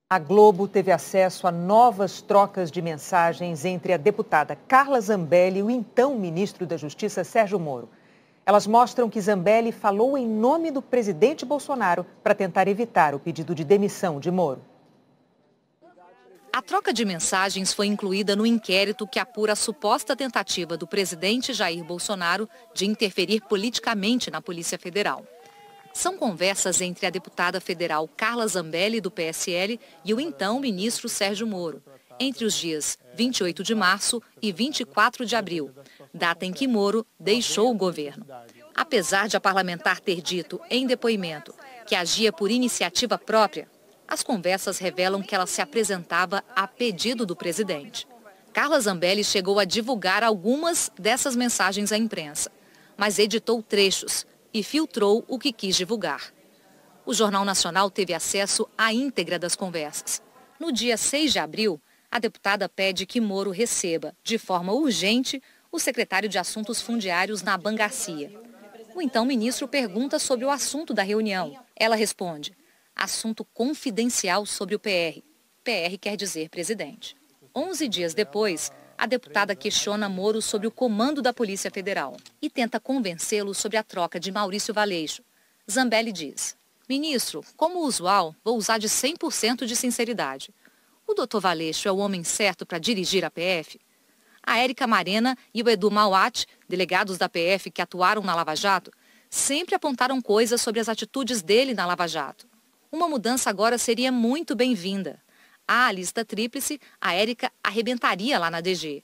A Globo teve acesso a novas trocas de mensagens entre a deputada Carla Zambelli e o então ministro da Justiça, Sérgio Moro. Elas mostram que Zambelli falou em nome do presidente Bolsonaro para tentar evitar o pedido de demissão de Moro. A troca de mensagens foi incluída no inquérito que apura a suposta tentativa do presidente Jair Bolsonaro de interferir politicamente na Polícia Federal. São conversas entre a deputada federal Carla Zambelli, do PSL, e o então ministro Sérgio Moro, entre os dias 28 de março e 24 de abril, data em que Moro deixou o governo. Apesar de a parlamentar ter dito em depoimento que agia por iniciativa própria, as conversas revelam que ela se apresentava a pedido do presidente. Carla Zambelli chegou a divulgar algumas dessas mensagens à imprensa, mas editou trechos e filtrou o que quis divulgar. O Jornal Nacional teve acesso à íntegra das conversas. No dia 6 de abril, a deputada pede que Moro receba, de forma urgente, o secretário de Assuntos Fundiários, Naban Garcia. O então ministro pergunta sobre o assunto da reunião. Ela responde: assunto confidencial sobre o PR. PR quer dizer presidente. 11 dias depois, a deputada questiona Moro sobre o comando da Polícia Federal e tenta convencê-lo sobre a troca de Maurício Valeixo. Zambelli diz: ministro, como usual, vou usar de 100% de sinceridade. O doutor Valeixo é o homem certo para dirigir a PF? A Érica Marena e o Edu Mauat, delegados da PF que atuaram na Lava Jato, sempre apontaram coisas sobre as atitudes dele na Lava Jato. Uma mudança agora seria muito bem-vinda. À lista tríplice, a Érica arrebentaria lá na DG.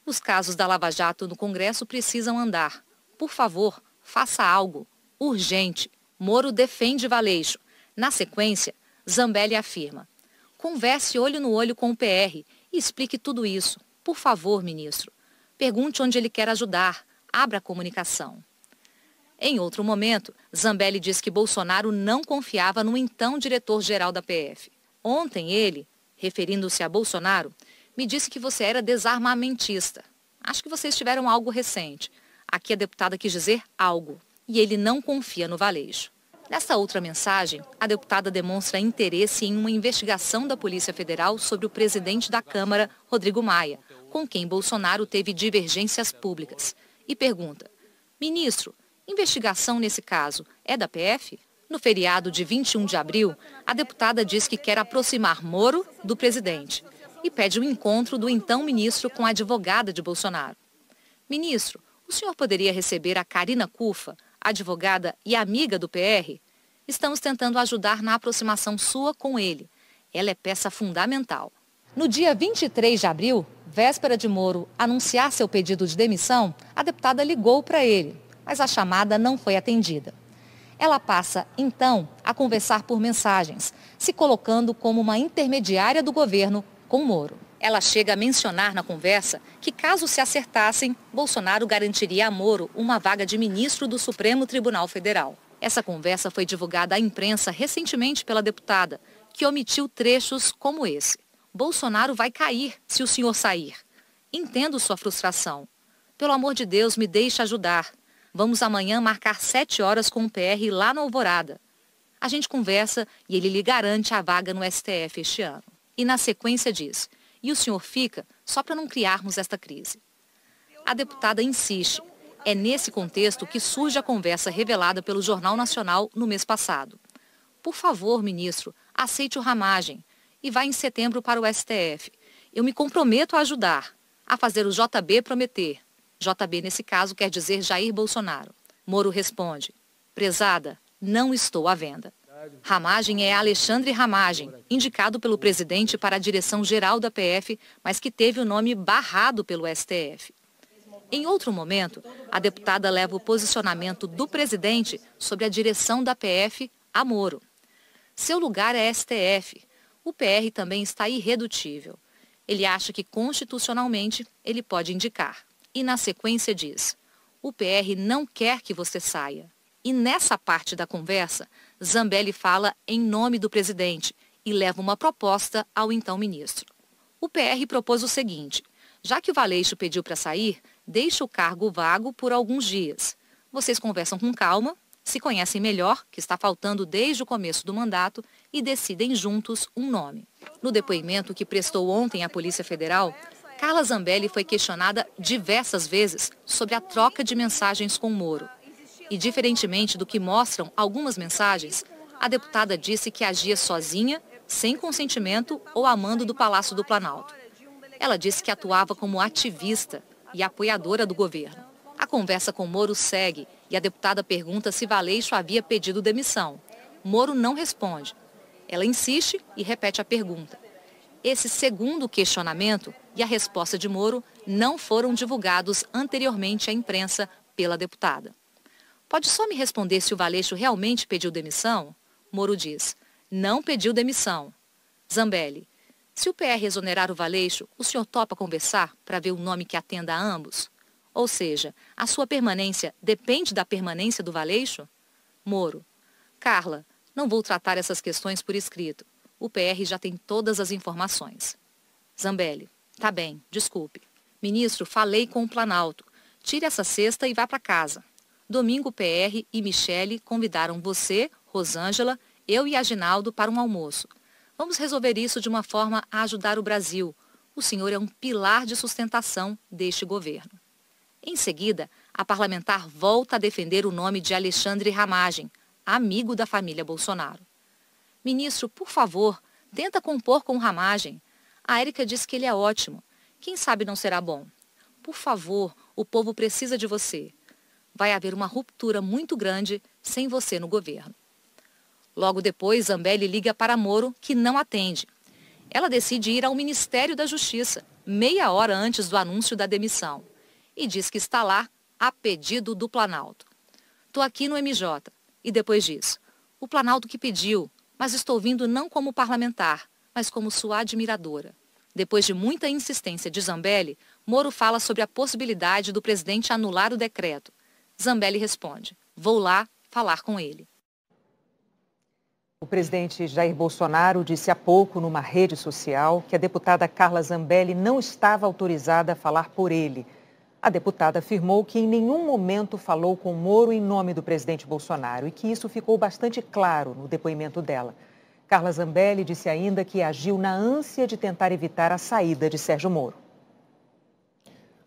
Os casos da Lava Jato no Congresso precisam andar. Por favor, faça algo. Urgente. Moro defende Valeixo. Na sequência, Zambelli afirma: converse olho no olho com o PR e explique tudo isso. Por favor, ministro. Pergunte onde ele quer ajudar. Abra a comunicação. Em outro momento, Zambelli diz que Bolsonaro não confiava no então diretor-geral da PF. Ontem ele, referindo-se a Bolsonaro, me disse que você era desarmamentista. Acho que vocês tiveram algo recente. Aqui a deputada quis dizer algo. E ele não confia no Valeixo. Nessa outra mensagem, a deputada demonstra interesse em uma investigação da Polícia Federal sobre o presidente da Câmara, Rodrigo Maia, com quem Bolsonaro teve divergências públicas. E pergunta: ministro, investigação nesse caso é da PF? No feriado de 21 de abril, a deputada diz que quer aproximar Moro do presidente e pede o encontro do então ministro com a advogada de Bolsonaro. Ministro, o senhor poderia receber a Karina Cufa, advogada e amiga do PR? Estamos tentando ajudar na aproximação sua com ele. Ela é peça fundamental. No dia 23 de abril, véspera de Moro anunciar seu pedido de demissão, a deputada ligou para ele, mas a chamada não foi atendida. Ela passa, então, a conversar por mensagens, se colocando como uma intermediária do governo com Moro. Ela chega a mencionar na conversa que, caso se acertassem, Bolsonaro garantiria a Moro uma vaga de ministro do Supremo Tribunal Federal. Essa conversa foi divulgada à imprensa recentemente pela deputada, que omitiu trechos como esse: Bolsonaro vai cair se o senhor sair. Entendo sua frustração. Pelo amor de Deus, me deixe ajudar. Vamos amanhã marcar 7 horas com o PR lá na Alvorada. A gente conversa e ele lhe garante a vaga no STF este ano. E na sequência diz: e o senhor fica só para não criarmos esta crise. A deputada insiste. É nesse contexto que surge a conversa revelada pelo Jornal Nacional no mês passado. Por favor, ministro, aceite o ramagem e vá em setembro para o STF. Eu me comprometo a ajudar, a fazer o JB prometer. JB, nesse caso, quer dizer Jair Bolsonaro. Moro responde: prezada, não estou à venda. Ramagem é Alexandre Ramagem, indicado pelo presidente para a direção-geral da PF, mas que teve o nome barrado pelo STF. Em outro momento, a deputada leva o posicionamento do presidente sobre a direção da PF a Moro. Seu lugar é STF. O PR também está irredutível. Ele acha que, constitucionalmente, ele pode indicar. E na sequência diz: o PR não quer que você saia. E nessa parte da conversa, Zambelli fala em nome do presidente e leva uma proposta ao então ministro. O PR propôs o seguinte: já que o Valeixo pediu para sair, deixe o cargo vago por alguns dias. Vocês conversam com calma, se conhecem melhor, que está faltando desde o começo do mandato, e decidem juntos um nome. No depoimento que prestou ontem à Polícia Federal, Carla Zambelli foi questionada diversas vezes sobre a troca de mensagens com Moro. E, diferentemente do que mostram algumas mensagens, a deputada disse que agia sozinha, sem consentimento ou a mando do Palácio do Planalto. Ela disse que atuava como ativista e apoiadora do governo. A conversa com Moro segue e a deputada pergunta se Valeixo havia pedido demissão. Moro não responde. Ela insiste e repete a pergunta. Esse segundo questionamento e a resposta de Moro não foram divulgados anteriormente à imprensa pela deputada. Pode só me responder se o Valeixo realmente pediu demissão? Moro diz, não pediu demissão. Zambelli, se o PR exonerar o Valeixo, o senhor topa conversar para ver um nome que atenda a ambos? Ou seja, a sua permanência depende da permanência do Valeixo? Moro, Carla, não vou tratar essas questões por escrito. O PR já tem todas as informações. Zambelli, tá bem, desculpe. Ministro, falei com o Planalto. Tire essa cesta e vá para casa. Domingo o PR e Michele convidaram você, Rosângela, eu e Aginaldo para um almoço. Vamos resolver isso de uma forma a ajudar o Brasil. O senhor é um pilar de sustentação deste governo. Em seguida, a parlamentar volta a defender o nome de Alexandre Ramagem, amigo da família Bolsonaro. Ministro, por favor, tenta compor com Ramagem. A Érica diz que ele é ótimo. Quem sabe não será bom? Por favor, o povo precisa de você. Vai haver uma ruptura muito grande sem você no governo. Logo depois, Zambelli liga para Moro, que não atende. Ela decide ir ao Ministério da Justiça, meia hora antes do anúncio da demissão, e diz que está lá a pedido do Planalto. Estou aqui no MJ. E depois diz, o Planalto que pediu, mas estou vindo não como parlamentar, mas como sua admiradora. Depois de muita insistência de Zambelli, Moro fala sobre a possibilidade do presidente anular o decreto. Zambelli responde, vou lá falar com ele. O presidente Jair Bolsonaro disse há pouco numa rede social que a deputada Carla Zambelli não estava autorizada a falar por ele. A deputada afirmou que em nenhum momento falou com Moro em nome do presidente Bolsonaro e que isso ficou bastante claro no depoimento dela. Carla Zambelli disse ainda que agiu na ânsia de tentar evitar a saída de Sérgio Moro.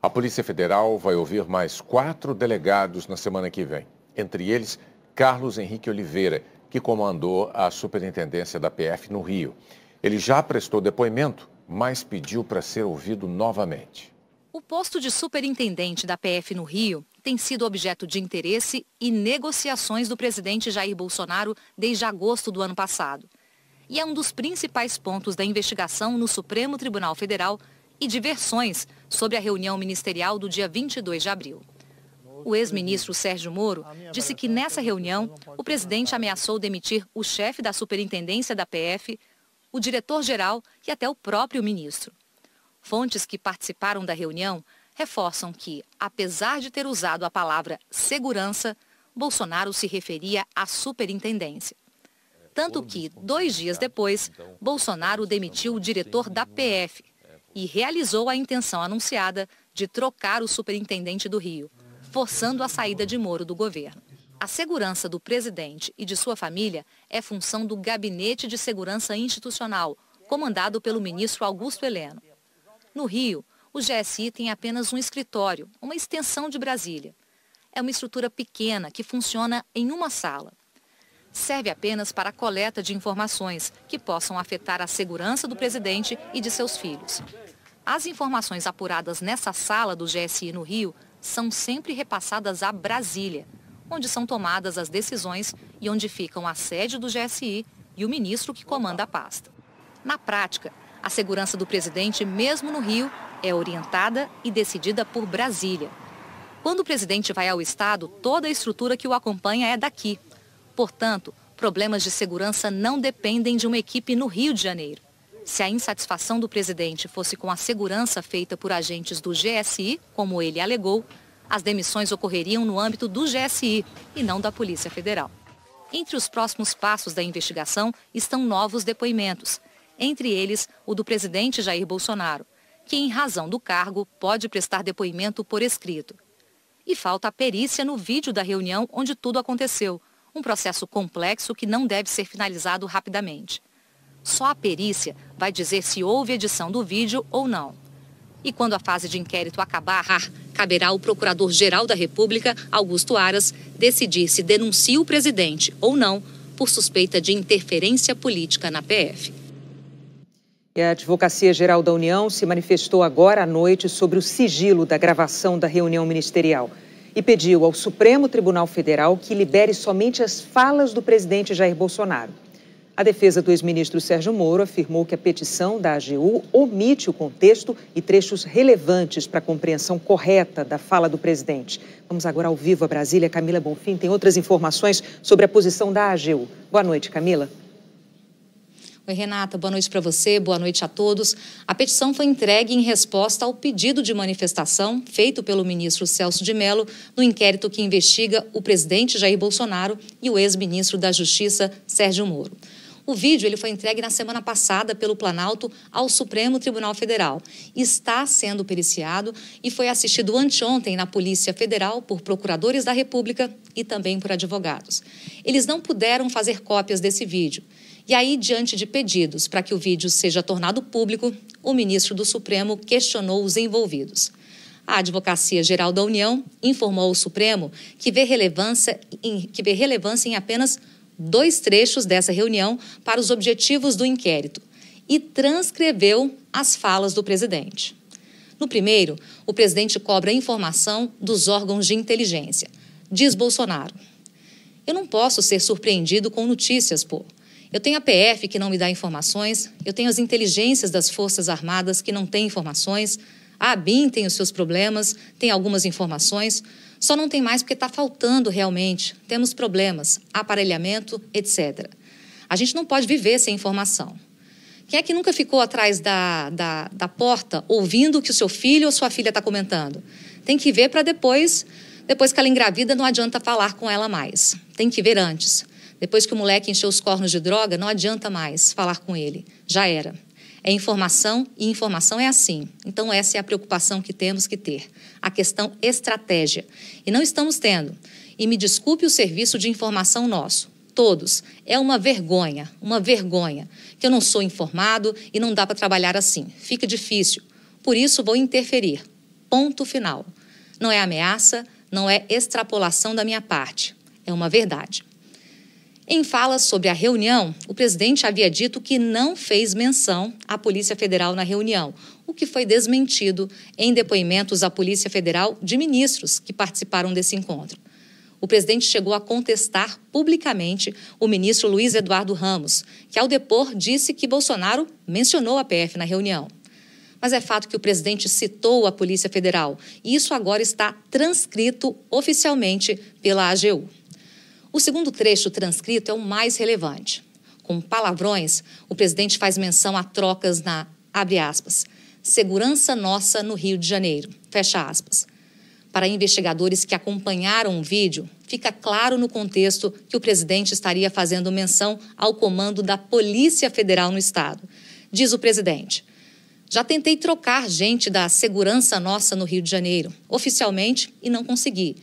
A Polícia Federal vai ouvir mais 4 delegados na semana que vem. Entre eles, Carlos Henrique Oliveira, que comandou a superintendência da PF no Rio. Ele já prestou depoimento, mas pediu para ser ouvido novamente. O posto de superintendente da PF no Rio tem sido objeto de interesse e negociações do presidente Jair Bolsonaro desde agosto do ano passado. E é um dos principais pontos da investigação no Supremo Tribunal Federal e de versões sobre a reunião ministerial do dia 22 de abril. O ex-ministro Sérgio Moro disse que nessa reunião o presidente ameaçou demitir o chefe da superintendência da PF, o diretor-geral e até o próprio ministro. Fontes que participaram da reunião reforçam que, apesar de ter usado a palavra segurança, Bolsonaro se referia à superintendência. Tanto que, 2 dias depois, Bolsonaro demitiu o diretor da PF e realizou a intenção anunciada de trocar o superintendente do Rio, forçando a saída de Moro do governo. A segurança do presidente e de sua família é função do Gabinete de Segurança Institucional, comandado pelo ministro Augusto Heleno. No Rio, o GSI tem apenas um escritório, uma extensão de Brasília. É uma estrutura pequena que funciona em uma sala. Serve apenas para a coleta de informações que possam afetar a segurança do presidente e de seus filhos. As informações apuradas nessa sala do GSI no Rio são sempre repassadas a Brasília, onde são tomadas as decisões e onde ficam a sede do GSI e o ministro que comanda a pasta. Na prática, a segurança do presidente, mesmo no Rio, é orientada e decidida por Brasília. Quando o presidente vai ao estado, toda a estrutura que o acompanha é daqui. Portanto, problemas de segurança não dependem de uma equipe no Rio de Janeiro. Se a insatisfação do presidente fosse com a segurança feita por agentes do GSI, como ele alegou, as demissões ocorreriam no âmbito do GSI e não da Polícia Federal. Entre os próximos passos da investigação estão novos depoimentos, entre eles o do presidente Jair Bolsonaro, que, em razão do cargo, pode prestar depoimento por escrito. E falta a perícia no vídeo da reunião onde tudo aconteceu, Um processo complexo que não deve ser finalizado rapidamente. Só a perícia vai dizer se houve edição do vídeo ou não. E quando a fase de inquérito acabar, caberá ao Procurador-Geral da República, Augusto Aras, decidir se denuncia o presidente ou não por suspeita de interferência política na PF. E a Advocacia Geral da União se manifestou agora à noite sobre o sigilo da gravação da reunião ministerial e pediu ao Supremo Tribunal Federal que libere somente as falas do presidente Jair Bolsonaro. A defesa do ex-ministro Sérgio Moro afirmou que a petição da AGU omite o contexto e trechos relevantes para a compreensão correta da fala do presidente. Vamos agora ao vivo a Brasília. Camila Bonfim tem outras informações sobre a posição da AGU. Boa noite, Camila. Oi, Renata. Boa noite para você, boa noite a todos. A petição foi entregue em resposta ao pedido de manifestação feito pelo ministro Celso de Mello no inquérito que investiga o presidente Jair Bolsonaro e o ex-ministro da Justiça, Sérgio Moro. O vídeo ele foi entregue na semana passada pelo Planalto ao Supremo Tribunal Federal. Está sendo periciado e foi assistido anteontem na Polícia Federal por procuradores da República e também por advogados. Eles não puderam fazer cópias desse vídeo. E aí, diante de pedidos para que o vídeo seja tornado público, o ministro do Supremo questionou os envolvidos. A Advocacia Geral da União informou ao Supremo que vê relevância em apenas 2 trechos dessa reunião para os objetivos do inquérito e transcreveu as falas do presidente. No primeiro, o presidente cobra informação dos órgãos de inteligência. Diz Bolsonaro: "Eu não posso ser surpreendido com notícias, pô. Eu tenho a PF que não me dá informações, eu tenho as inteligências das Forças Armadas que não têm informações, a ABIN tem os seus problemas, tem algumas informações, só não tem mais porque está faltando realmente, temos problemas, aparelhamento, etc. A gente não pode viver sem informação. Quem é que nunca ficou atrás da porta ouvindo o que o seu filho ou sua filha está comentando? Tem que ver para depois que ela engravida, não adianta falar com ela mais. Tem que ver antes. Depois que o moleque encheu os cornos de droga, não adianta mais falar com ele. Já era. É informação e informação é assim. Então essa é a preocupação que temos que ter. A questão estratégia. E não estamos tendo. E me desculpe o serviço de informação nosso. Todos. É uma vergonha, que eu não sou informado e não dá para trabalhar assim. Fica difícil. Por isso vou interferir. Ponto final. Não é ameaça, não é extrapolação da minha parte. É uma verdade. Em falas sobre a reunião, o presidente havia dito que não fez menção à Polícia Federal na reunião, o que foi desmentido em depoimentos à Polícia Federal de ministros que participaram desse encontro. O presidente chegou a contestar publicamente o ministro Luiz Eduardo Ramos, que ao depor disse que Bolsonaro mencionou a PF na reunião. Mas é fato que o presidente citou a Polícia Federal e isso agora está transcrito oficialmente pela AGU. O segundo trecho transcrito é o mais relevante. Com palavrões, o presidente faz menção a trocas na, abre aspas, segurança nossa no Rio de Janeiro, fecha aspas. Para investigadores que acompanharam o vídeo, fica claro no contexto que o presidente estaria fazendo menção ao comando da Polícia Federal no Estado. Diz o presidente: "Já tentei trocar gente da segurança nossa no Rio de Janeiro, oficialmente, e não consegui.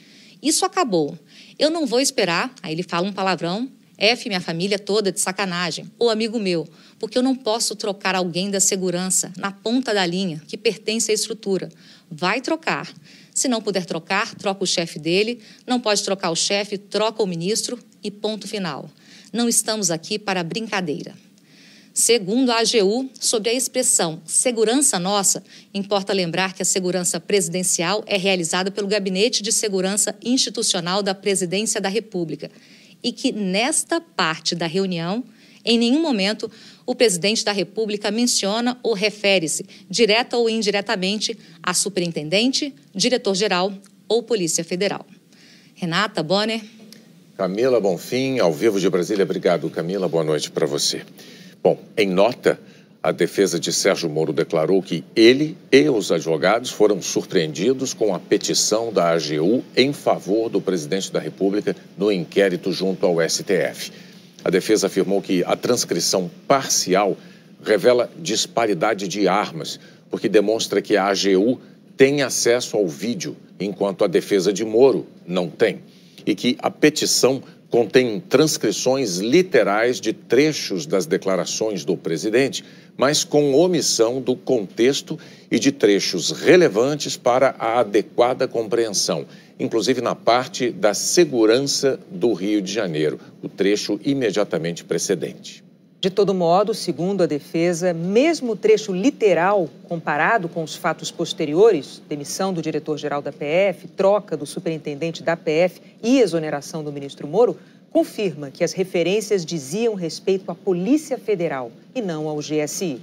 Isso acabou. Eu não vou esperar", aí ele fala um palavrão, "F minha família toda de sacanagem, ou amigo meu, porque eu não posso trocar alguém da segurança na ponta da linha que pertence à estrutura. Vai trocar. Se não puder trocar, troca o chefe dele. Não pode trocar o chefe, troca o ministro e ponto final. Não estamos aqui para brincadeira." Segundo a AGU, sobre a expressão segurança nossa, importa lembrar que a segurança presidencial é realizada pelo Gabinete de Segurança Institucional da Presidência da República e que, nesta parte da reunião, em nenhum momento o presidente da República menciona ou refere-se, direta ou indiretamente, a superintendente, diretor-geral ou Polícia Federal. Renata, Bonner. Camila Bonfim, ao vivo de Brasília. Obrigado, Camila. Boa noite para você. Bom, em nota, a defesa de Sérgio Moro declarou que ele e os advogados foram surpreendidos com a petição da AGU em favor do presidente da República no inquérito junto ao STF. A defesa afirmou que a transcrição parcial revela disparidade de armas, porque demonstra que a AGU tem acesso ao vídeo, enquanto a defesa de Moro não tem, e que a petição contém transcrições literais de trechos das declarações do presidente, mas com omissão do contexto e de trechos relevantes para a adequada compreensão, inclusive na parte da segurança do Rio de Janeiro, o trecho imediatamente precedente. De todo modo, segundo a defesa, mesmo o trecho literal comparado com os fatos posteriores, demissão do diretor-geral da PF, troca do superintendente da PF e exoneração do ministro Moro, confirma que as referências diziam respeito à Polícia Federal e não ao GSI.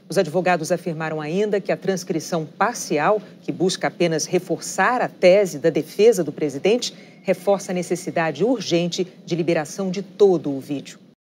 Os advogados afirmaram ainda que a transcrição parcial, que busca apenas reforçar a tese da defesa do presidente, reforça a necessidade urgente de liberação de todo o vídeo.